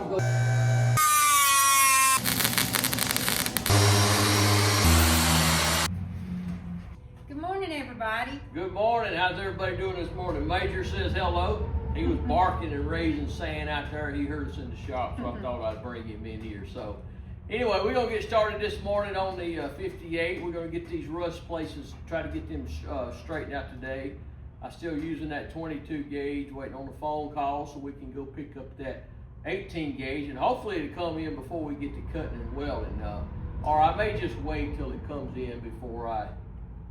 I'm gonna go. Good morning, everybody. Good morning. How's everybody doing this morning? Major says hello. He was barking and raising sand out there. He heard us in the shop, so I thought I'd bring him in here. So anyway, we're gonna get started this morning on the 58. We're gonna get these rust places, try to get them straightened out today. I'm still using that 22 gauge, waiting on the phone call so we can go pick up that 18 gauge, and hopefully it'll come in before we get to cutting and welding. Or I may just wait till it comes in before I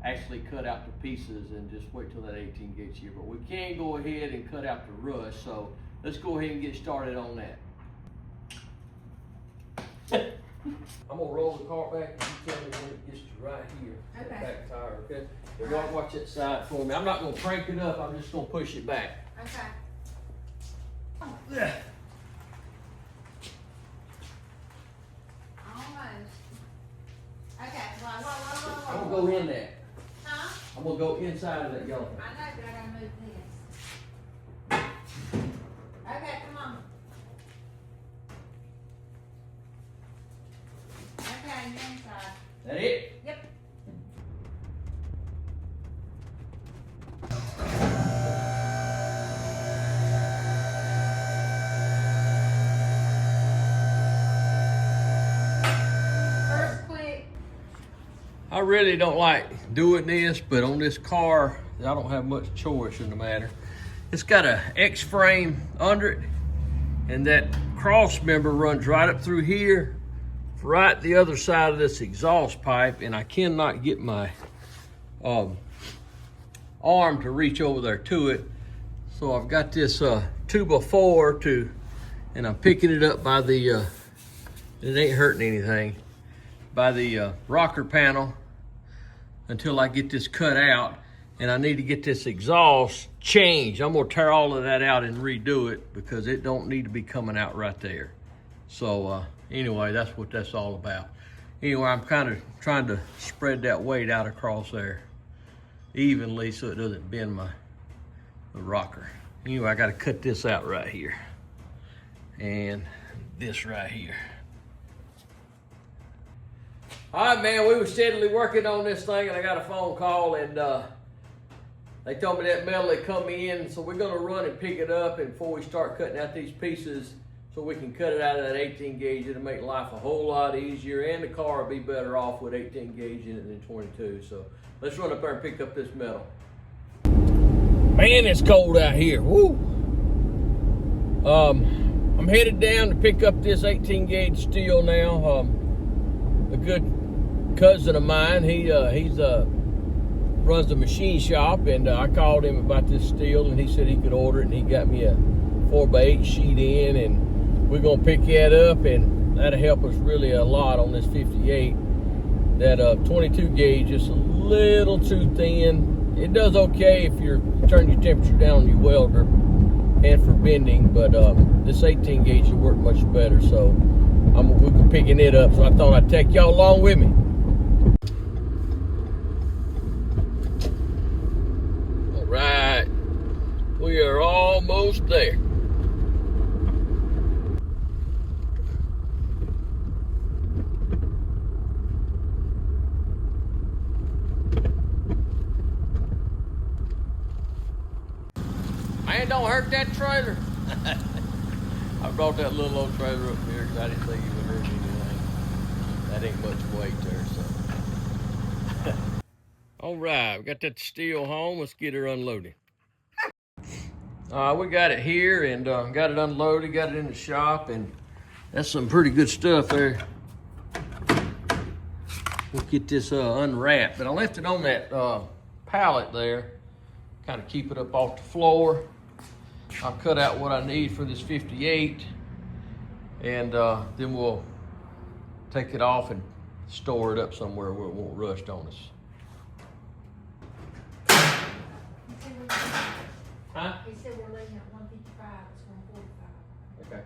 actually cut out the pieces and just wait till that 18 gauge here. But we can go ahead and cut out the rust, so let's go ahead and get started on that. I'm gonna roll the car back and you tell me when it gets to right here. Okay. That back tire, okay? You gotta watch that side for me. I'm not gonna crank it up, I'm just gonna push it back. Okay. Yeah. Almost. Okay. Whoa. I'm gonna go in there. Huh? I'm gonna go inside of that yellow thing. I know, but I gotta move this. Okay, come on. Okay, you're inside. That it? Yep. First click. I really don't like doing this, but on this car, I don't have much choice in the matter. It's got a X-frame under it, and that cross member runs right up through here, right the other side of this exhaust pipe, and I cannot get my arm to reach over there to it. So I've got this 2x4 to, and I'm picking it up by the, it ain't hurting anything, by the rocker panel until I get this cut out, and I need to get this exhaust changed. I'm gonna tear all of that out and redo it because it don't need to be coming out right there. So anyway, that's what that's all about. Anyway, I'm kind of trying to spread that weight out across there evenly so it doesn't bend the rocker. Anyway, I gotta cut this out right here and this right here. All right, man, we were steadily working on this thing, and I got a phone call, and they told me that metal had come in, so we're gonna run and pick it up, and before we start cutting out these pieces, so we can cut it out of that 18 gauge. It'll make life a whole lot easier, and the car will be better off with 18 gauge in it than 22. So let's run up there and pick up this metal. Man, it's cold out here, woo! I'm headed down to pick up this 18 gauge steel now. A good cousin of mine, he runs a machine shop, and I called him about this steel, and he said he could order it, and he got me a 4x8 sheet in, and we're gonna pick that up, and that'll help us really a lot on this 58. That 22 gauge is a little too thin. It does okay if you're turning your temperature down on your welder and for bending, but this 18 gauge will work much better. So we're picking it up, so I thought I'd take y'all along with me. All right, we are almost there. Man, don't hurt that trailer. I brought that little old trailer up here because I didn't think it would hurt anything. That ain't much weight there, so. All right, we got that steel home. Let's get her unloaded. We got it here and got it unloaded, got it in the shop, and that's some pretty good stuff there. We'll get this unwrapped, but I left it on that pallet there, kind of keep it up off the floor. I'll cut out what I need for this 58, and then we'll take it off and store it up somewhere where it won't rust on us. Huh? He said we're leaving at 155, it's 145. Okay.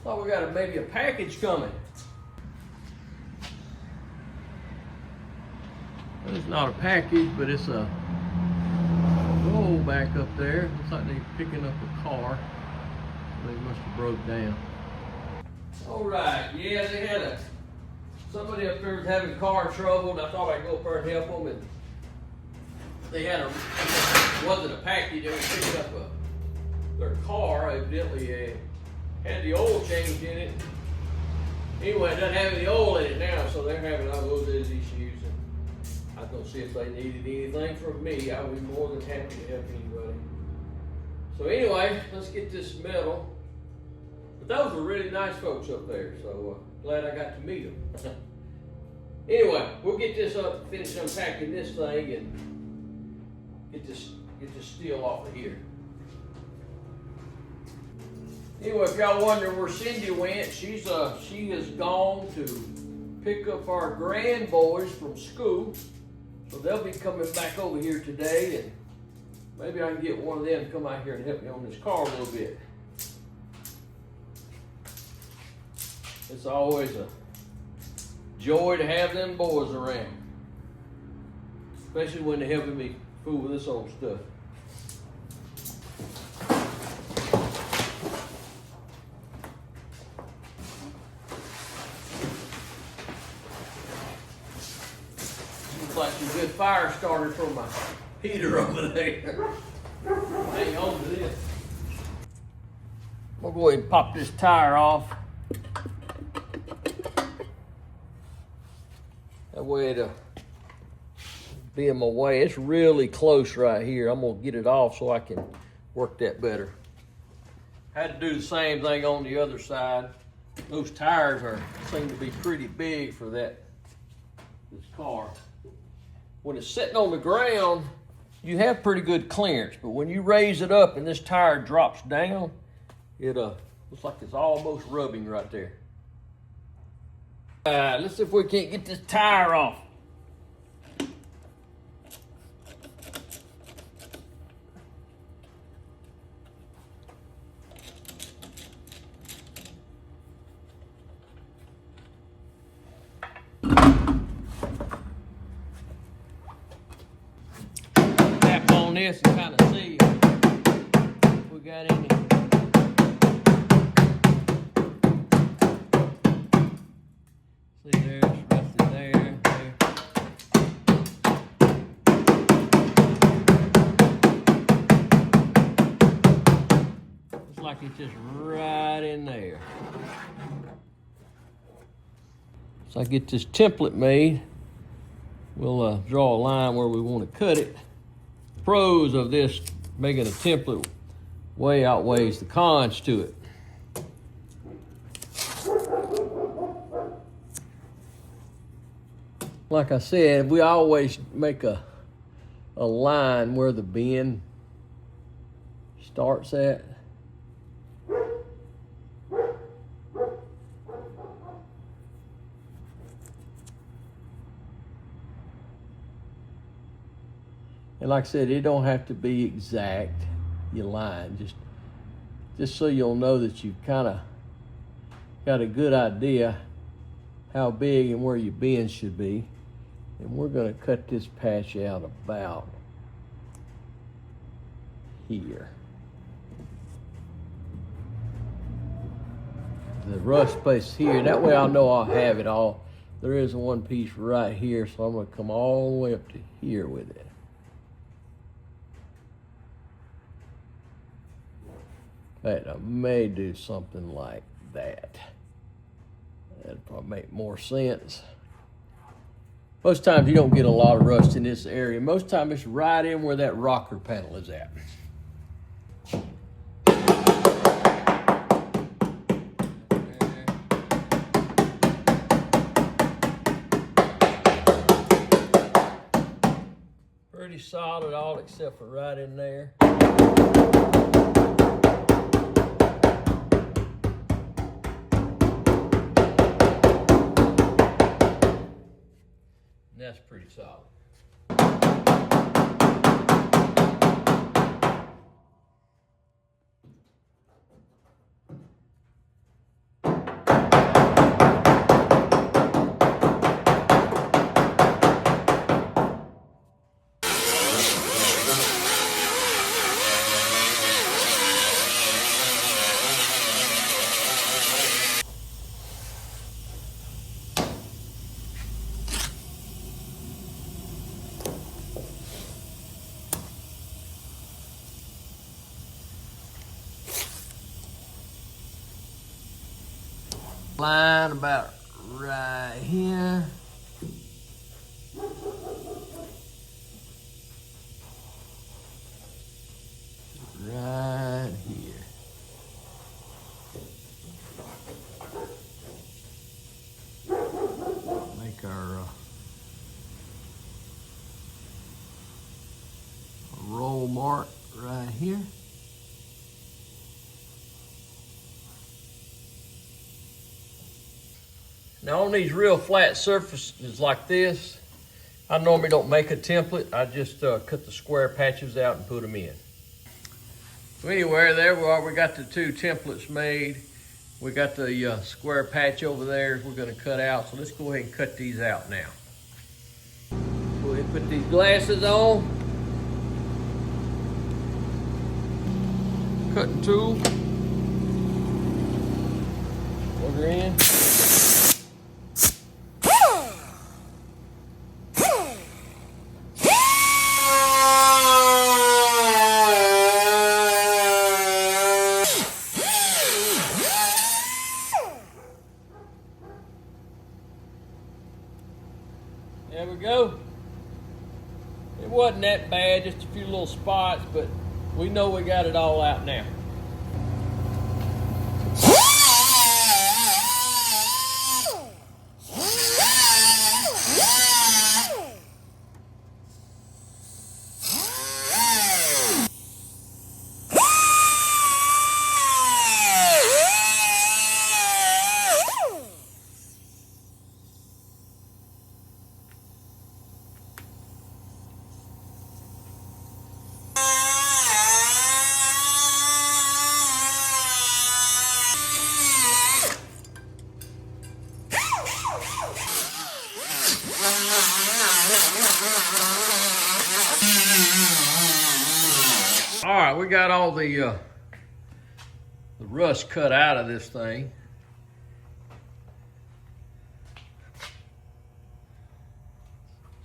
Thought we got maybe a package coming. It's not a package, but it's a roll back up there. Looks like they're picking up a car. They must have broke down. All right, yeah, they had somebody up there was having car trouble, and I thought I'd go up there and help them. And they had it wasn't a package. They were picking up their car. Evidently, had the oil changed in it. Anyway, it doesn't have any oil in it now, so they're having all those issues. And I was gonna see if they needed anything from me. I would be more than happy to help anybody. So anyway, let's get this metal. But those were really nice folks up there, so glad I got to meet them. Anyway, we'll get this up, finish unpacking this thing, and get this steel off of here. Anyway, if y'all wonder where Cindy went, she has gone to pick up our grand boys from school. So they'll be coming back over here today, and maybe I can get one of them to come out here and help me on this car a little bit. It's always a joy to have them boys around, especially when they're helping me fool with this old stuff. Like a good fire starter for my heater over there. Hang on to this. We'll go ahead and pop this tire off. That way it'll be in my way. It's really close right here. I'm gonna get it off so I can work that better. Had to do the same thing on the other side. Those tires seem to be pretty big for this car. When it's sitting on the ground, you have pretty good clearance, but when you raise it up and this tire drops down, it looks like it's almost rubbing right there. Let's see if we can't get this tire off. On this and kind of see if we got any. See there, it's rusted there. Looks like it's just right in there. So I get this template made. We'll draw a line where we want to cut it. Pros of this making a template way outweighs the cons to it. Like I said, we always make a line where the bend starts at. And like I said, it don't have to be exact, your line, just so you'll know that you've kind of got a good idea how big and where your bend should be. And we're gonna cut this patch out about here. The rough space here, that way I'll know I'll have it all. There is one piece right here, so I'm gonna come all the way up to here with it. But I may do something like that. That'd probably make more sense. Most times you don't get a lot of rust in this area. Most time it's right in where that rocker panel is at. Pretty solid, all except for right in there. That's pretty solid. Line about right here. Right here. Make our roll mark right here. Now on these real flat surfaces like this, I normally don't make a template. I just cut the square patches out and put them in. So anyway, there we are. We got the two templates made. We got the square patch over there we're gonna cut out. So let's go ahead and cut these out now. Go ahead and put these glasses on. Cutting tool. Plug her in. There we go. It wasn't that bad, just a few little spots, but we know we got it all out now. All right, we got all the rust cut out of this thing.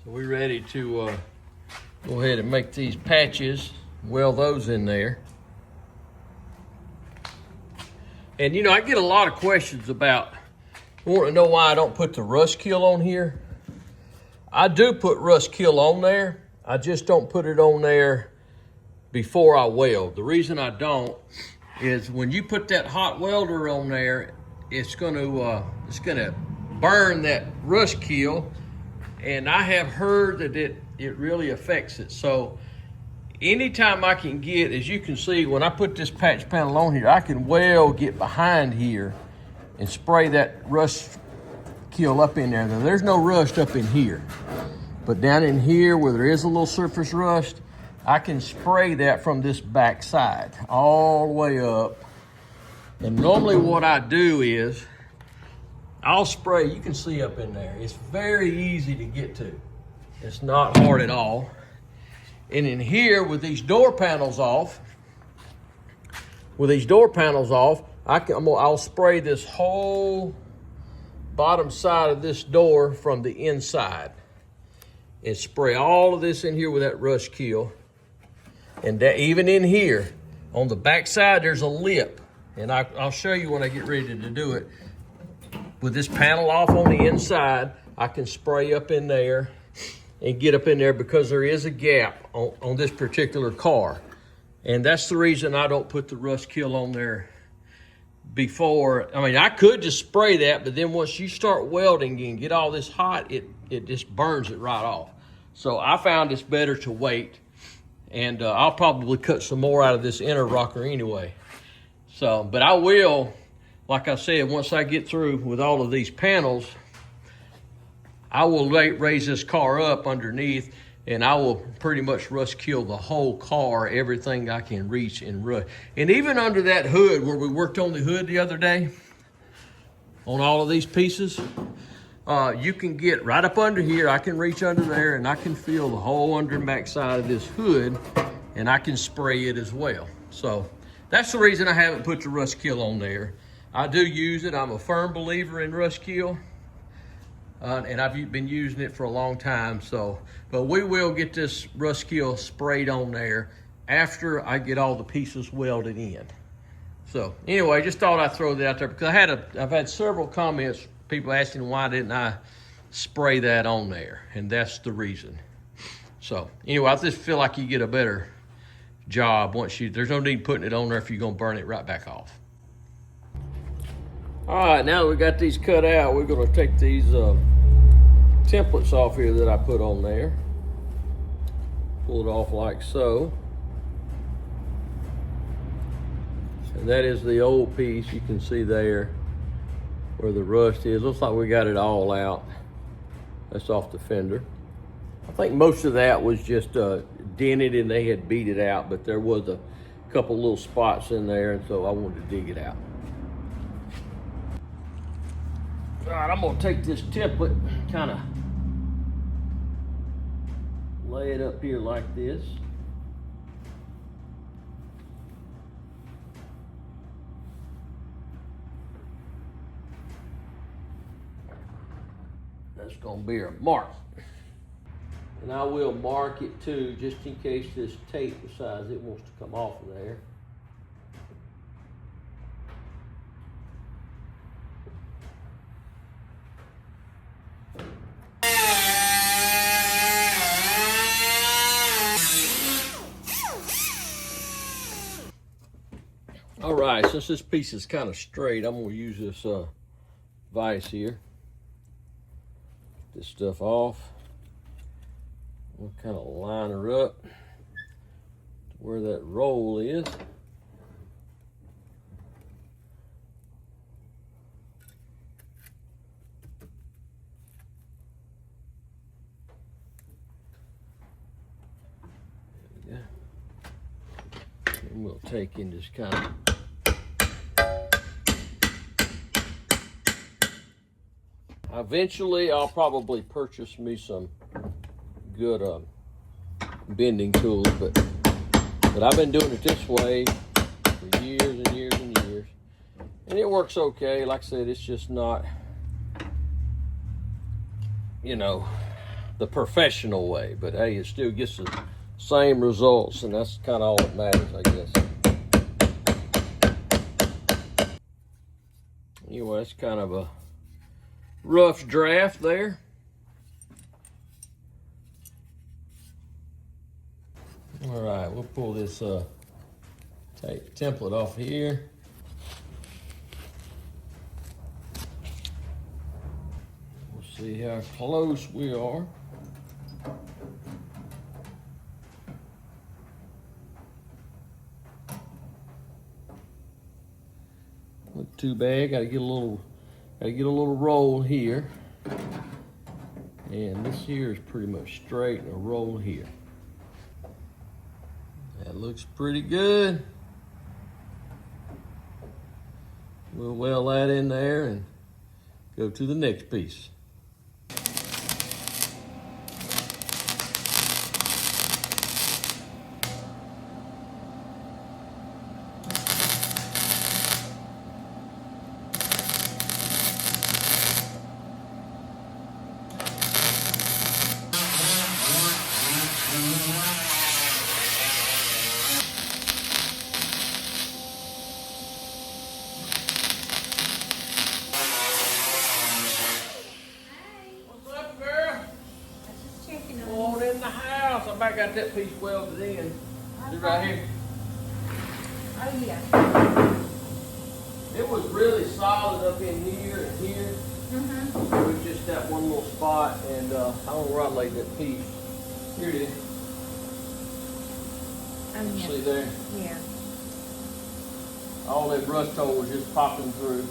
So we're ready to go ahead and make these patches, weld those in there. And you know, I get a lot of questions about, want to know why I don't put the rust kill on here. I do put rust kill on there. I just don't put it on there before I weld. The reason I don't is when you put that hot welder on there, it's gonna burn that rust kill, and I have heard that it really affects it. So anytime I can get, as you can see, when I put this patch panel on here, I can well get behind here and spray that rust kill up in there. Now, there's no rust up in here, but down in here where there is a little surface rust, I can spray that from this back side all the way up. And normally what I do is I'll spray, you can see up in there, it's very easy to get to. It's not hard at all. And in here with these door panels off, I'll spray this whole bottom side of this door from the inside and spray all of this in here with that rust kill. And that, even in here, on the back side, there's a lip. And I'll show you when I get ready to do it. With this panel off on the inside, I can spray up in there and get up in there because there is a gap on this particular car. And that's the reason I don't put the rust kill on there before. I mean, I could just spray that, but then once you start welding and get all this hot, it just burns it right off. So I found it's better to wait. And I'll probably cut some more out of this inner rocker anyway. So, but I will, like I said, once I get through with all of these panels, I will raise this car up underneath, and I will pretty much rust kill the whole car, everything I can reach and rust. And even under that hood where we worked on the hood the other day, on all of these pieces, you can get right up under here. I can reach under there and I can feel the whole under and back side of this hood, and I can spray it as well. So that's the reason I haven't put the rust kill on there. I do use it. I'm a firm believer in rust kill, and I've been using it for a long time. So, but we will get this rust kill sprayed on there after I get all the pieces welded in. So anyway, just thought I'd throw that out there because I've had several comments, people asking why didn't I spray that on there, and that's the reason. So anyway, I just feel like you get a better job once there's no need putting it on there if you're gonna burn it right back off. All right, now that we got these cut out, we're gonna take these templates off here that I put on there. Pull it off like so. And that is the old piece. You can see there where the rust is. Looks like we got it all out. That's off the fender. I think most of that was just dented and they had beat it out, but there was a couple little spots in there, and so I wanted to dig it out. All right, I'm gonna take this template, kind of lay it up here like this. That's gonna be a mark. And I will mark it too, just in case this tape decides it wants to come off of there. All right, since this piece is kind of straight, I'm gonna use this vise here. Get this stuff off. We'll kind of line her up to where that roll is. There we go. And we'll take and just kind of eventually I'll probably purchase me some good bending tools, but I've been doing it this way for years and years and years, and it works okay. Like I said, it's just not, you know, the professional way, but hey, it still gets the same results, and that's kind of all that matters, I guess. Anyway, it's kind of a rough draft there. All right, we'll pull this template off here. We'll see how close we are. Not too bad. Got to get a little roll here, and this here is pretty much straight, and a roll here. That looks pretty good. We'll weld that in there and go to the next piece. I got that piece welded in. Is it right here? Oh yeah. It was really solid up in here and here. Mm-hmm. It was just that one little spot, and I don't know where I laid that piece. Here it is. Oh yeah. See there? Yeah. All that rust hole was just popping through.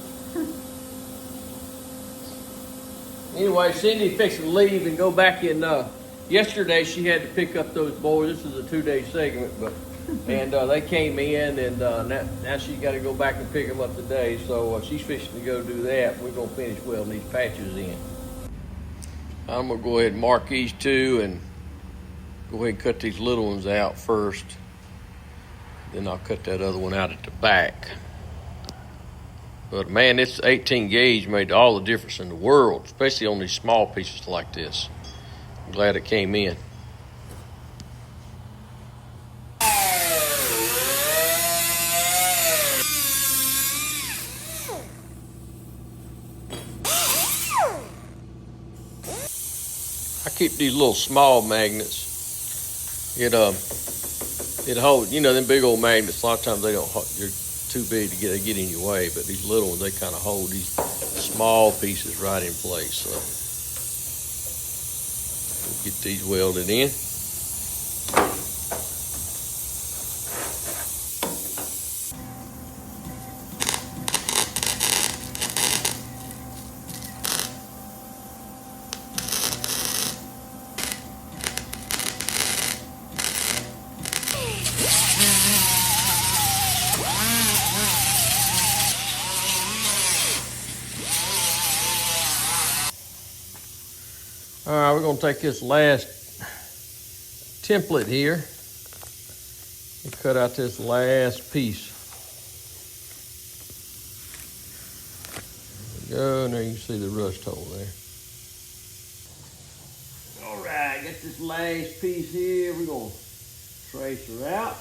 Anyway, Cindy fixed to leave and go back in. Yesterday she had to pick up those boys. This is a 2-day segment, but and they came in, and now she got to go back and pick them up today. So she's fixing to go do that. We're gonna finish welding these patches in. I'm gonna go ahead and mark these two, and go ahead and cut these little ones out first. Then I'll cut that other one out at the back. But man, this 18 gauge made all the difference in the world, especially on these small pieces like this. I'm glad it came in. keep these little small magnets. It holds, you know, them big old magnets. A lot of times they don't. You're too big to get in your way, but these little ones, they kind of hold these small pieces right in place. So we'll get these welded in. All right, we're gonna take this last template here and cut out this last piece. There we go, now you can see the rust hole there. All right, got this last piece here. We're gonna trace her out.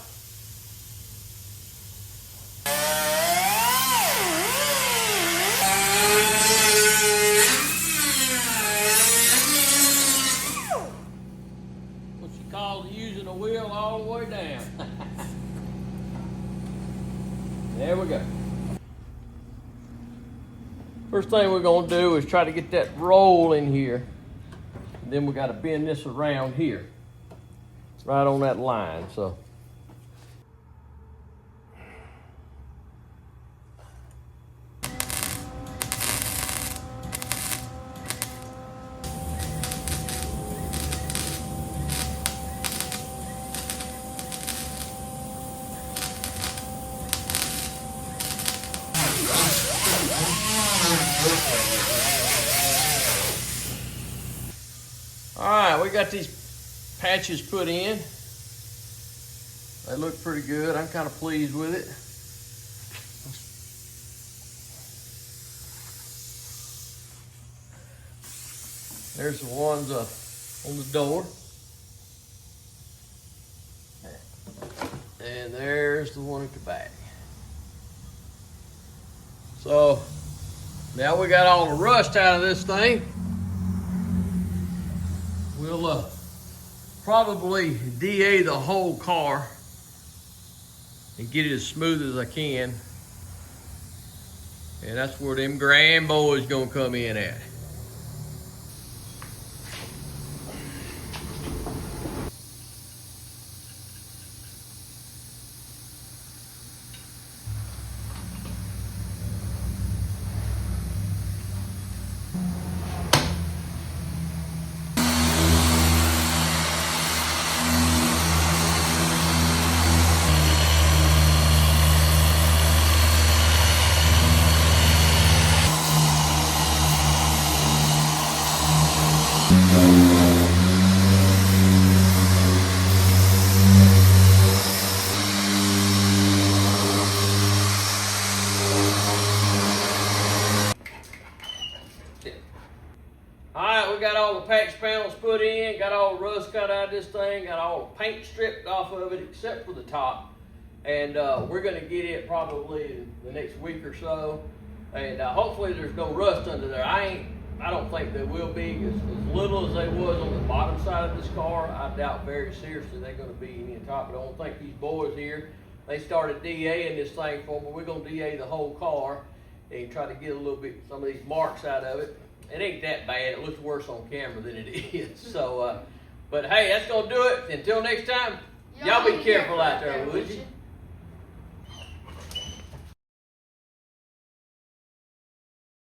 Using the wheel all the way down. There we go. First thing we're gonna do is try to get that roll in here. And then we gotta bend this around here, right on that line. So all right, we got these patches put in. They look pretty good. I'm kind of pleased with it. There's the ones on the door. And there's the one at the back. So now we got all the rust out of this thing. We'll probably DA the whole car and get it as smooth as I can. And that's where them grand boys gonna come in at. Alright, we got all the patch panels put in, got all the rust cut out of this thing, got all the paint stripped off of it except for the top. And we're going to get it probably in the next week or so. And hopefully there's no rust under there. I don't think there will be. As little as they was on the bottom side of this car, I doubt very seriously they're going to be any on top. I don't think these boys here, they started DAing this thing for me. We're going to DA the whole car and try to get a little bit, some of these marks out of it. It ain't that bad. It looks worse on camera than it is. So, but hey, that's going to do it. Until next time, y'all be careful out there, would you?